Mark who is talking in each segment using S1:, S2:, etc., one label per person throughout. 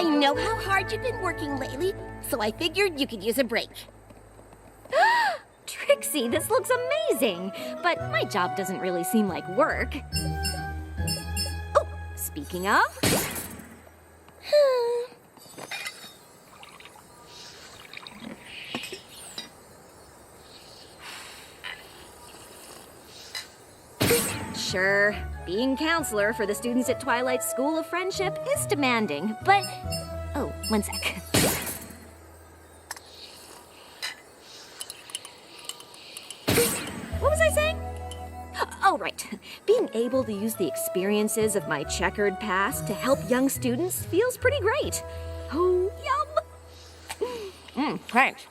S1: I know how hard you've been working lately, so I figured you could use a break.
S2: Trixie, this looks amazing, but my job doesn't really seem like work. Oh, speaking of... Sure, being counselor for the students at Twilight's School of Friendship is demanding, but... Oh, one sec. What was I saying? Oh, right. Being able to use the experiences of my checkered past to help young students feels pretty great. Oh, yum! Thanks.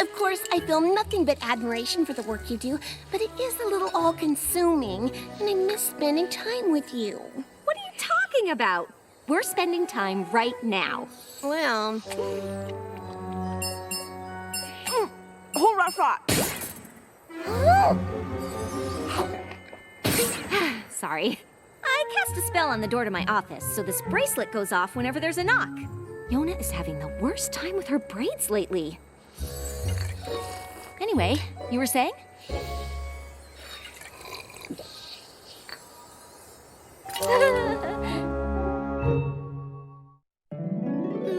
S1: Of course, I feel nothing but admiration for the work you do, but it is a little all-consuming, and I miss spending time with you.
S2: What are you talking about? We're spending time right now.
S1: Well...
S2: Hold that thought. Sorry. I cast a spell on the door to my office, so this bracelet goes off whenever there's a knock. Yona is having the worst time with her braids lately. Anyway, you were saying?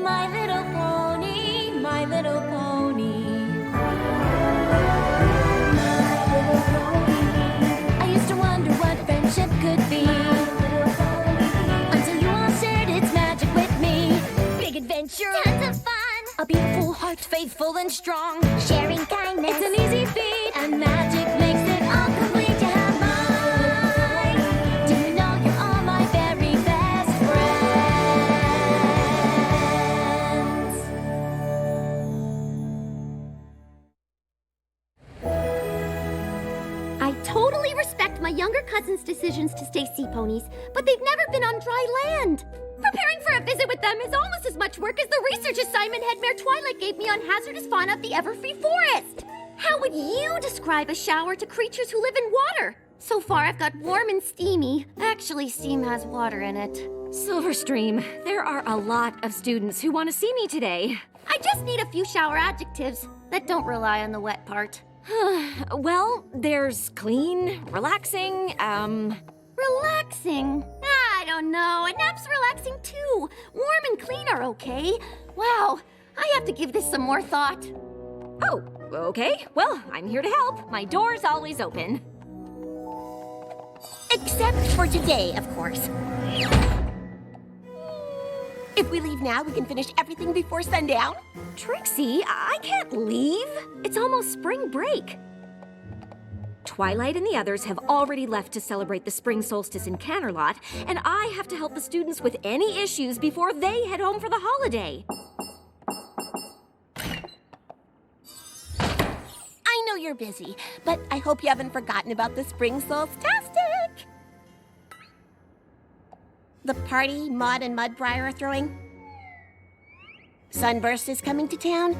S2: My little pony, my little pony. I used to wonder what friendship could be, until you all shared its magic with me. Big adventure, tons of fun, a beautiful heart, faithful and strong, sharing kindness. It's an easy feat, and magic makes it all complete. You have mine. Do you know you're all my very best friends?
S3: I totally respect my younger cousin's decisions to stay sea ponies, but they've never been on dry land. Preparing for a visit with them is almost as much work as the research assignment Head Mare Twilight gave me on hazardous fauna of the Everfree Forest. How would you describe a shower to creatures who live in water? So far, I've got warm and steamy. Actually, steam has water in it.
S2: Silverstream, there are a lot of students who want to see me today.
S3: I just need a few shower adjectives that don't rely on the wet part.
S2: Well, there's clean, relaxing,
S3: Relaxing? I don't know. A nap's relaxing too. Warm and clean are okay. Wow, I have to give this some more thought.
S2: Oh, okay. Well, I'm here to help. My door's always open.
S1: Except for today, of course. If we leave now, we can finish everything before sundown.
S2: Trixie, I can't leave. It's almost spring break. Twilight and the others have already left to celebrate the spring solstice in Canterlot, and I have to help the students with any issues before they head home for the holiday.
S1: I know you're busy, but I hope you haven't forgotten about the spring solstice-tastic. The party Maud and Mudbriar are throwing. Sunburst is coming to town.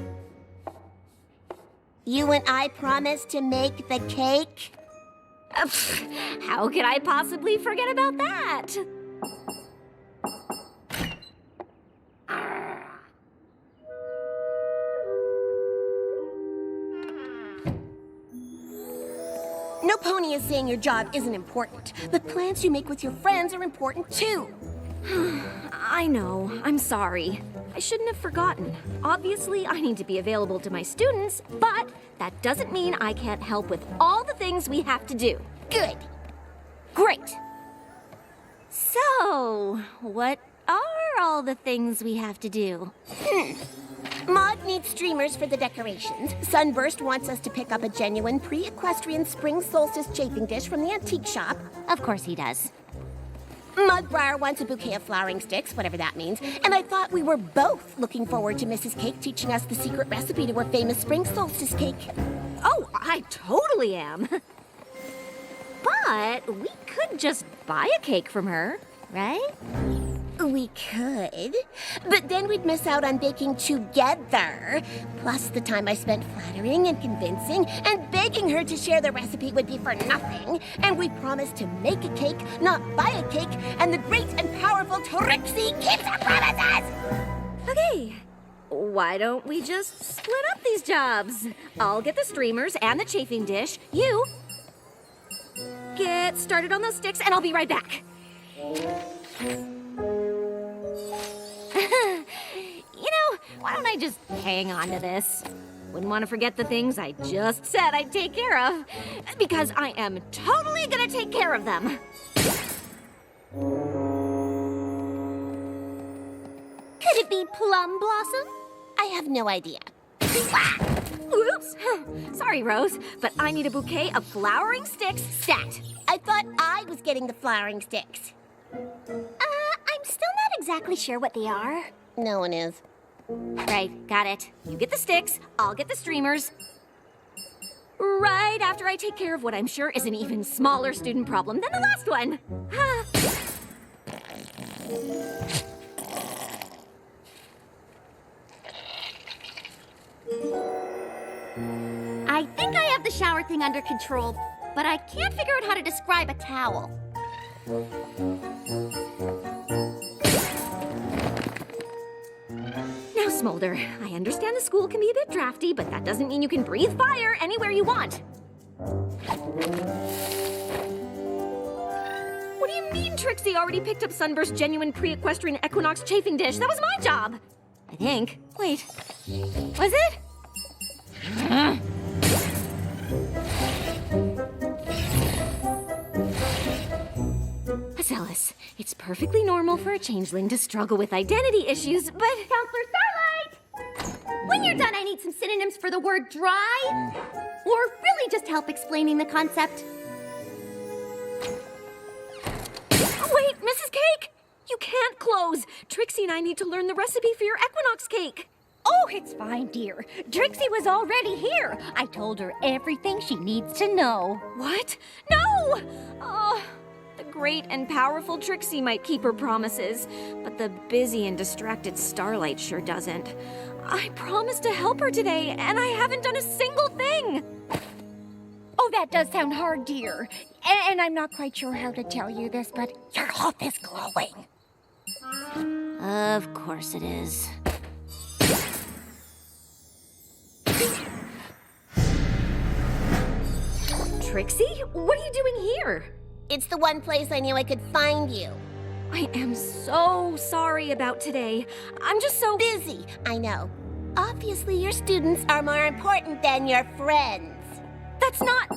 S1: You and I promised to make the cake.
S2: How could I possibly forget about that?
S1: No pony is saying your job isn't important, but plans you make with your friends are important too.
S2: I know. I'm sorry. I shouldn't have forgotten. Obviously, I need to be available to my students, but that doesn't mean I can't help with all the things we have to do.
S1: Good.
S2: Great. So, what are all the things we have to do?
S1: Maud needs streamers for the decorations. Sunburst wants us to pick up a genuine pre-equestrian spring solstice chafing dish from the antique shop.
S3: Of course he does.
S1: Mudbriar wants a bouquet of flowering sticks, whatever that means, and I thought we were both looking forward to Mrs. Cake teaching us the secret recipe to her famous spring solstice cake.
S2: Oh, I totally am. But we could just buy a cake from her, right?
S1: We We could, but then we'd miss out on baking together. Plus, the time I spent flattering and convincing and begging her to share the recipe would be for nothing. And we promised to make a cake, not buy a cake, and the great and powerful Trixie keeps her promises!
S2: Okay, why don't we just split up these jobs? I'll get the streamers and the chafing dish. You get started on those sticks, and I'll be right back. Why don't I just hang on to this? Wouldn't want to forget the things I just said I'd take care of, because I am totally gonna take care of them.
S3: Could it be Plum Blossom?
S1: I have no idea.
S2: Oops. Sorry, Rose, but I need a bouquet of flowering sticks stat.
S1: I thought I was getting the flowering sticks.
S3: I'm still not exactly sure what they are.
S1: No one is.
S2: Right, got it. You get the sticks, I'll get the streamers. Right after I take care of what I'm sure is an even smaller student problem than the last one.
S3: I think I have the shower thing under control, but I can't figure out how to describe a towel.
S2: Now, Smolder, I understand the school can be a bit drafty, but that doesn't mean you can breathe fire anywhere you want. What do you mean Trixie already picked up Sunburst's genuine pre-equestrian equinox chafing dish? That was my job. I think. Wait. Was it? Alice, it's perfectly normal for a changeling to struggle with identity issues, but...
S3: Counselor Starlight! When you're done, I need some synonyms for the word dry. Or really just help explaining the concept.
S2: Wait, Mrs. Cake! You can't close. Trixie and I need to learn the recipe for your equinox cake.
S4: Oh, it's fine, dear. Trixie was already here. I told her everything she needs to know.
S2: What? No! Oh, the great and powerful Trixie might keep her promises, but the busy and distracted Starlight sure doesn't. I promised to help her today, and I haven't done a single thing.
S4: Oh, that does sound hard, dear. And I'm not quite sure how to tell you this, but your hoof is glowing.
S2: Of course it is. Trixie, what are you doing here?
S1: It's the one place I knew I could find you.
S2: I am so sorry about today. I'm just so
S1: Busy, I know. Obviously, your students are more important than your friends.
S2: That's not...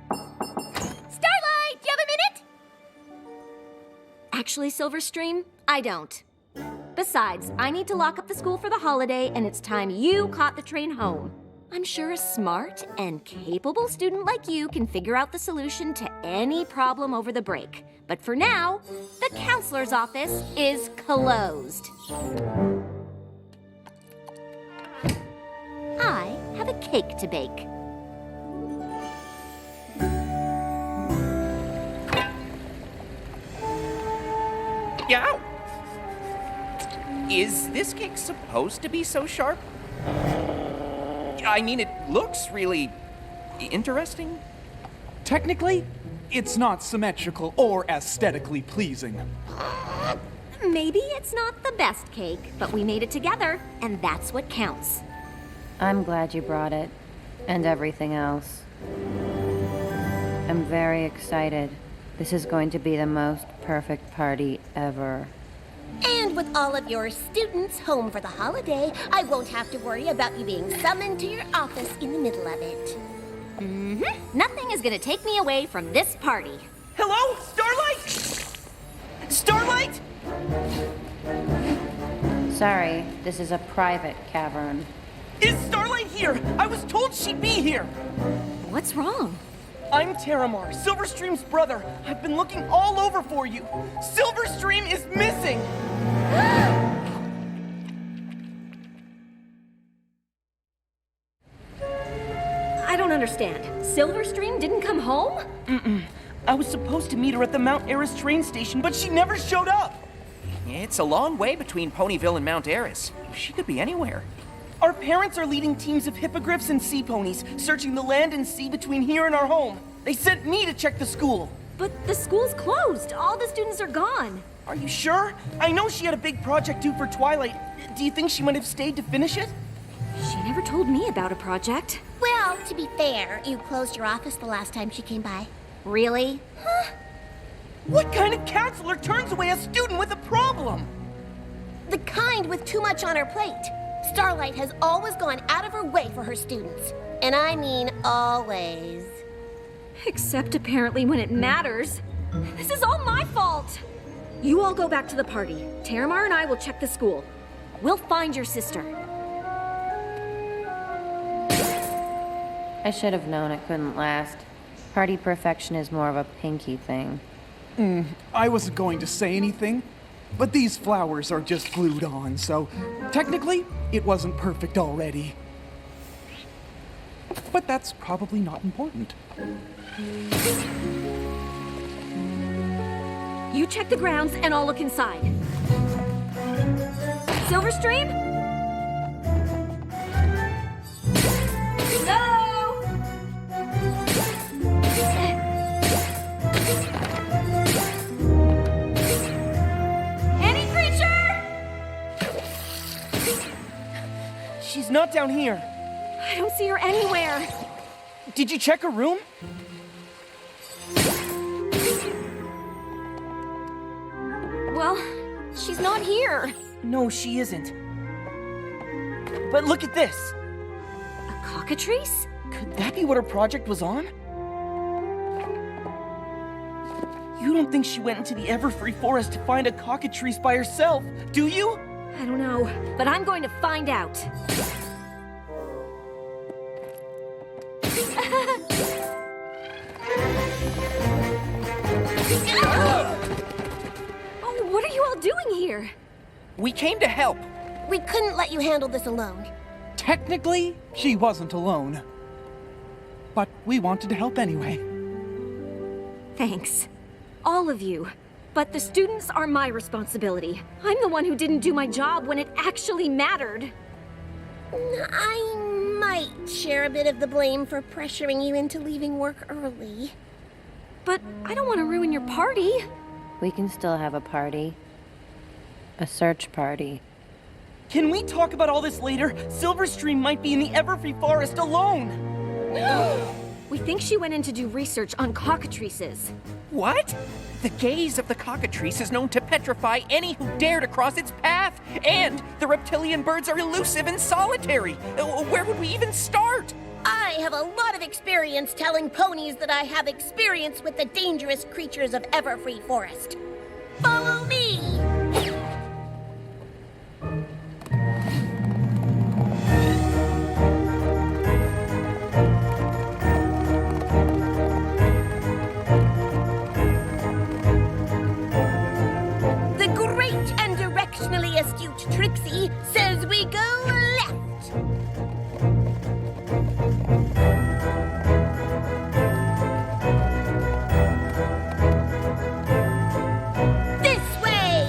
S3: Starlight, do you have a minute?
S2: Actually, Silverstream, I don't. Besides, I need to lock up the school for the holiday, and it's time you caught the train home. I'm sure a smart and capable student like you can figure out the solution to any problem over the break. But for now, the counselor's office is closed. I have a cake to bake.
S5: Yow! Is this cake supposed to be so sharp? I mean, it looks really interesting.
S6: Technically, it's not symmetrical or aesthetically pleasing.
S2: Maybe it's not the best cake, but we made it together, and that's what counts.
S7: I'm glad you brought it, and everything else. I'm very excited. This is going to be the most perfect party ever.
S1: And with all of your students home for the holiday, I won't have to worry about you being summoned to your office in the middle of it.
S2: Nothing is gonna take me away from this party.
S5: Hello? Starlight? Starlight?
S7: Sorry, this is a private cavern.
S5: Is Starlight here? I was told she'd be here.
S2: What's wrong?
S5: I'm Terramar, Silverstream's brother. I've been looking all over for you. Silverstream is missing.
S2: I don't understand. Silverstream didn't come home?
S5: I was supposed to meet her at the Mount Eris train station, but she never showed up. It's a long way between Ponyville and Mount Eris. She could be anywhere.
S8: Our parents are leading teams of hippogriffs and sea ponies, searching the land and sea between here and our home. They sent me to check the school.
S9: But the school's closed. All the students are gone.
S8: Are you sure? I know she had a big project due for Twilight. Do you think she might have stayed to finish it?
S9: She never told me about a project.
S1: Well, to be fair, you closed your office the last time she came by.
S9: Really?
S8: What kind of counselor turns away a student with a problem?
S1: The kind with too much on her plate. Starlight has always gone out of her way for her students. And I mean always.
S9: Except apparently when it matters. This is all my fault. You all go back to the party. Terramar and I will check the school. We'll find your sister.
S7: I should have known it couldn't last. Party perfection is more of a Pinky thing.
S6: I wasn't going to say anything, but these flowers are just glued on, so technically, it wasn't perfect already. But that's probably not important.
S9: You check the grounds and I'll look inside. Silverstream? Hello? Any creature?
S8: She's not down here.
S9: I don't see her anywhere.
S8: Did you check her room?
S9: Well, she's not here.
S8: No, she isn't. But look at this.
S9: A cockatrice?
S8: Could that be what her project was on? You don't think she went into the Everfree Forest to find a cockatrice by herself, do you?
S9: I don't know, but I'm going to find out. Oh, what are you all doing here?
S5: We came to help.
S1: We couldn't let you handle this alone.
S6: Technically, she wasn't alone. But we wanted to help anyway.
S9: Thanks. All of you. But the students are my responsibility. I'm the one who didn't do my job when it actually mattered.
S1: I might share a bit of the blame for pressuring you into leaving work early.
S9: But I don't want to ruin your party.
S7: We can still have a party. A search party.
S8: Can we talk about all this later? Silverstream might be in the Everfree Forest alone.
S9: We think she went in to do research on cockatrices.
S5: What? The gaze of the cockatrice is known to petrify any who dare to cross its path. And the reptilian birds are elusive and solitary. Where would we even start?
S1: I have a lot of experience telling ponies that I have experience with the dangerous creatures of Everfree Forest. Follow me! The great and directionally astute Trixie says we go left. This way!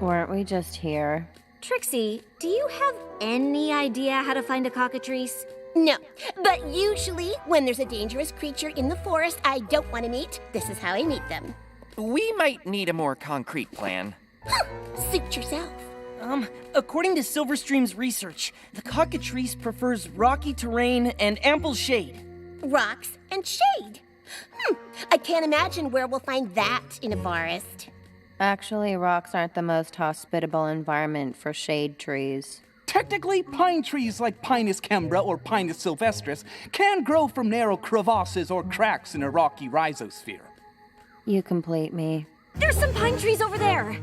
S7: Weren't we just here?
S9: Trixie, do you have any idea how to find a cockatrice?
S1: No, but usually when there's a dangerous creature in the forest I don't want to meet, this is how I meet them.
S5: We might need a more concrete plan.
S1: Suit yourself.
S8: According to Silverstream's research, the cockatrice prefers rocky terrain and ample shade.
S1: Rocks and shade. I can't imagine where we'll find that in a forest.
S7: Actually, rocks aren't the most hospitable environment for shade trees.
S6: Technically, pine trees like Pinus cembra or Pinus sylvestris can grow from narrow crevasses or cracks in a rocky rhizosphere.
S7: You complete me.
S9: There's some pine trees over there.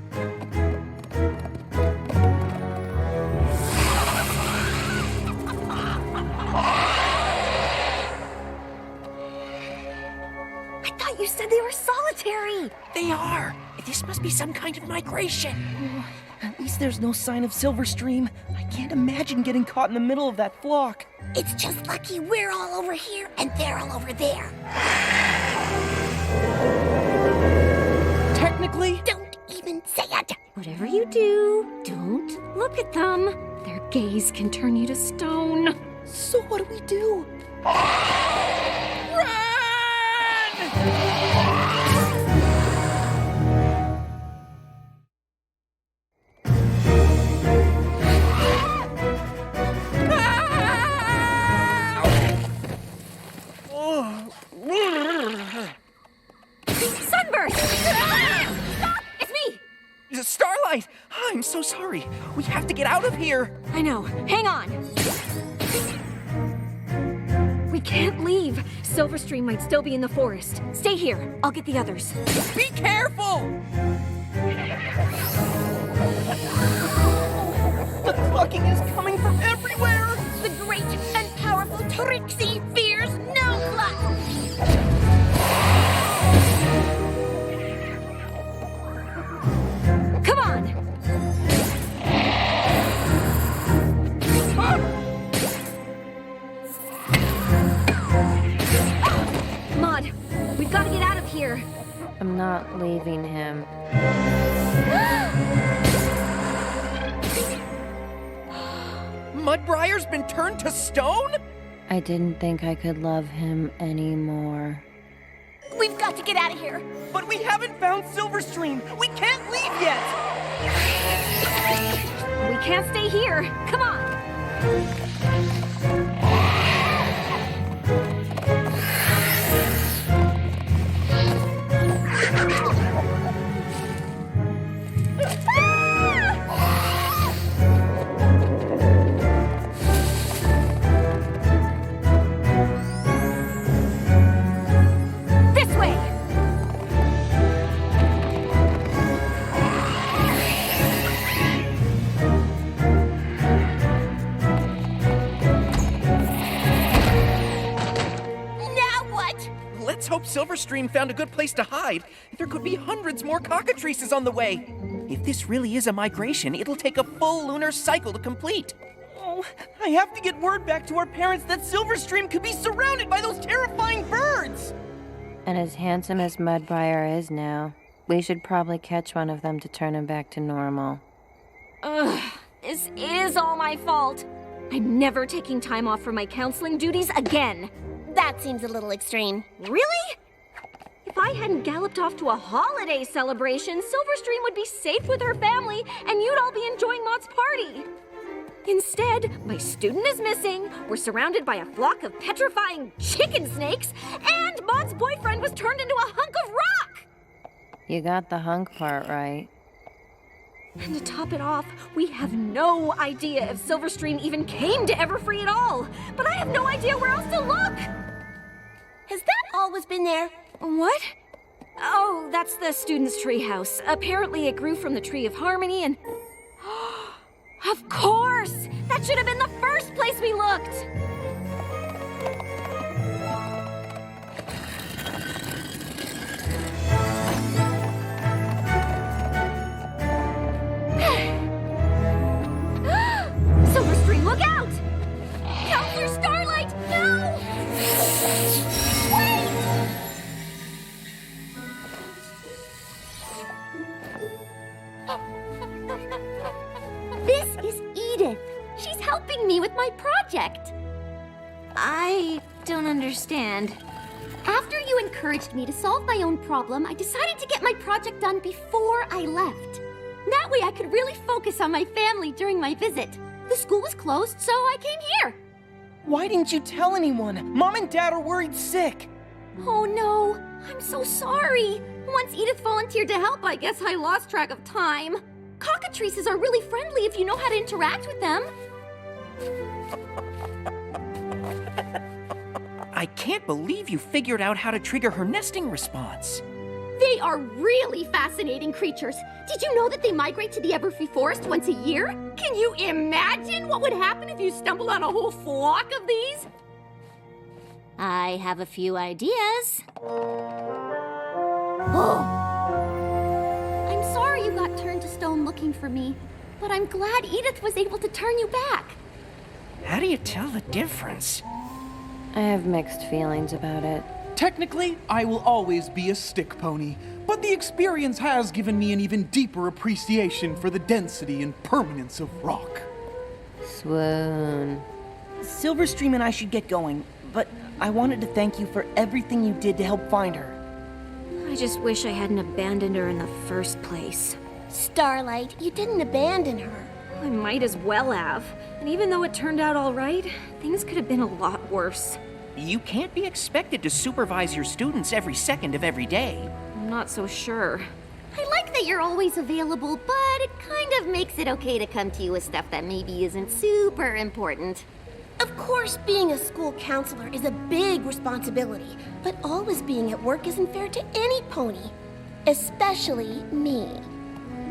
S9: I thought you said they were solitary.
S5: They are. This must be some kind of migration.
S8: At least there's no sign of Silverstream. I can't imagine getting caught in the middle of that flock.
S1: It's just lucky we're all over here and they're all over there.
S6: Technically,
S1: Don't even say it.
S9: Whatever you do, don't look at them. Their gaze can turn you to stone.
S8: So what do we do?
S9: Sunburst! Stop! It's me!
S5: Starlight! I'm so sorry. We have to get out of here.
S9: I know. Hang on. We can't leave. Silverstream might still be in the forest. Stay here. I'll get the others.
S5: Be careful!
S8: The clucking is coming from everywhere!
S1: The great and powerful Trixie fears no cluck.
S9: Come on! Maud, we've got to get out of here.
S7: I'm not leaving him.
S5: Mudbrier's been turned to stone?
S7: I didn't think I could love him anymore.
S1: We've got to get out of here.
S8: But we haven't found Silverstream! We can't leave yet!
S9: We can't stay here. Come on. This way.
S1: Now what?
S5: Let's hope Silverstream found a good place to hide. There could be hundreds more cockatrices on the way. If this really is a migration, it'll take a full lunar cycle to complete.
S8: Oh, I have to get word back to our parents that Silverstream could be surrounded by those terrifying birds!
S7: And as handsome as Mudbriar is now, we should probably catch one of them to turn him back to normal.
S9: Ugh, this is all my fault. I'm never taking time off from my counseling duties again.
S1: That seems a little extreme.
S9: Really? If I hadn't galloped off to a holiday celebration, Silverstream would be safe with her family, and you'd all be enjoying Maud's party. Instead, my student is missing, we're surrounded by a flock of petrifying chicken snakes, and Maud's boyfriend was turned into a hunk of rock!
S7: You got the hunk part right.
S9: And to top it off, we have no idea if Silverstream even came to Everfree at all. But I have no idea where else to look!
S1: Has that always been there?
S9: What? Oh, that's the student's treehouse. Apparently it grew from the Tree of Harmony and... Of course! That should have been the first place we looked! Silverstream, look out! Counselor Starlight, no! Wait!
S3: This is Edith. She's helping me with my project.
S2: I don't understand.
S3: After you encouraged me to solve my own problem, I decided to get my project done before I left. That way I could really focus on my family during my visit. The school was closed, so I came here.
S8: Why didn't you tell anyone? Mom and Dad are worried sick.
S3: Oh no, I'm so sorry. Once Edith volunteered to help, I guess I lost track of time. Cockatrices are really friendly if you know how to interact with them.
S5: I can't believe you figured out how to trigger her nesting response.
S3: They are really fascinating creatures. Did you know that they migrate to the everfree forest once a year? Can you imagine what would happen if you stumbled on a whole flock of these?
S2: I have a few ideas.
S3: Oh! I'm sorry you got turned to stone looking for me, but I'm glad Edith was able to turn you back.
S5: How do you tell the difference?
S7: I have mixed feelings about it.
S6: Technically, I will always be a stick pony, but the experience has given me an even deeper appreciation for the density and permanence of rock.
S7: Swoon.
S8: Silverstream and I should get going, but I wanted to thank you for everything you did to help find her.
S9: I just wish I hadn't abandoned her in the first place.
S1: Starlight, you didn't abandon her.
S9: I might as well have. And even though it turned out all right, things could have been a lot worse.
S5: You can't be expected to supervise your students every second of every day.
S9: I'm not so sure.
S3: I like that you're always available, but it kind of makes it okay to come to you with stuff that maybe isn't super important.
S1: Of course, being a school counselor is a big responsibility, but always being at work isn't fair to any pony, especially me.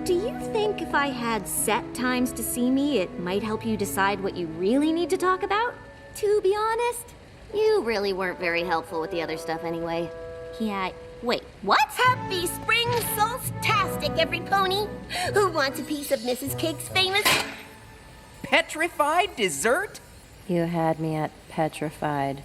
S9: Do you think if I had set times to see me, it might help you decide what you really need to talk about?
S3: To be honest, you really weren't very helpful with the other stuff anyway.
S2: Yeah, wait, what?
S1: Happy spring solstastic, every pony! Who wants a piece of Mrs. Cake's famous...
S5: Petrified dessert?
S7: You had me at petrified.